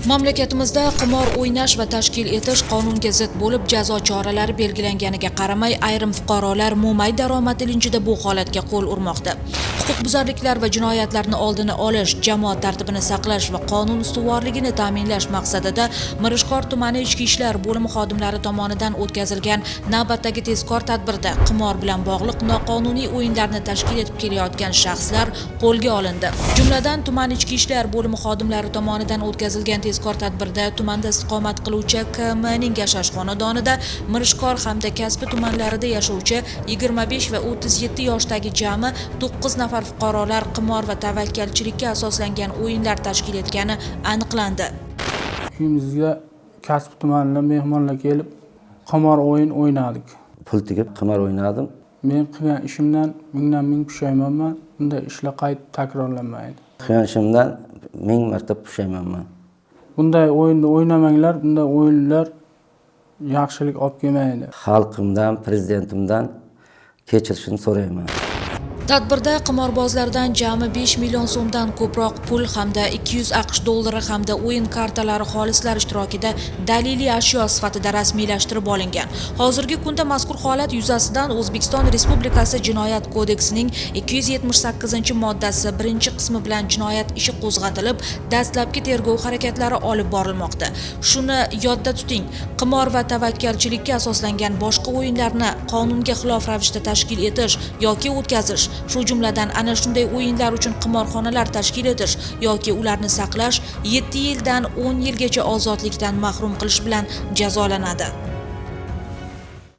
Mamlakatimizda qimor o'ynash va tashkil etish qonunga zid bo'lib, jazo choralari belgilanganiga qaramay, ayrim fuqarolar mo'may daromad ilinjida bu holatga qo'l urmoqda. Huquqbuzarliklar va jinoyatlarni oldini olish, jamoat tartibini saqlash va qonun ustuvorligini ta'minlash maqsadida Mirishkor tumani ichki ishlar bo'limi xodimlari tomonidan o'tkazilgan navbatdagi tezkor tadbirda qimor bilan bog'liq noqonuniy o'yinlarni tashkil etib kelayotgan shaxslar qo'lga olindi. Jumladan, tuman ichki ishlar bo'limi xodimlari tomonidan o'tkazilgan tezkor tadbirda tumanda istiqomat qiluvchi KMning yashash xonadonida Mirishkor hamda Kasbi tumanlarida yashovchi 25 va 37 yoshdagi jami 9 nafar fuqarolar qimor va tavakkalchilikka asoslangan o'yinlar tashkil etgani aniqlandi. Uyimizga Kasbi tumanidan mehmonlar kelib, qimor o'yin o'ynadik. Pul tigib qimor o'ynadim. Men qilgan ishimdan mingdan ming pushaymonman. Bunday ishlar qayta takrorlanmaydi. Qilgan ishimdan ming marta pushaymonman. Bunday o'yinni o'ynamanglar, bunday o'yinlar yaxshilik olib kelmaydi. Xalqimdan, prezidentimdan kechirishini so'rayman. Tadbirda qimorbozlardan jami 5 million so'mdan ko'proq pul hamda 200 AQSh dollari hamda o'yin kartalari xolislar ishtirokida daliliy ashyo sifatida rasmiylashtirib olingan. Hozirgi kunda mazkur holat yuzasidan O'zbekiston Respublikasi Jinoyat kodeksining 278-moddasi 1-qismi bilan jinoyat ishi qo'zg'atilib, dastlabki tergov harakatlari olib borilmoqda. Shuni yodda tuting, qimor va tavakkalchilikka asoslangan boshqa o'yinlarni qonunga xilof ravishda tashkil etish yoki o'tkazish, shu jumladan ana shunday o'yinlar uchun qimorxonalar tashkil etish yoki ularni saqlash 7 yildan 10 yilgacha ozodlikdan mahrum qilish bilan jazolanadi.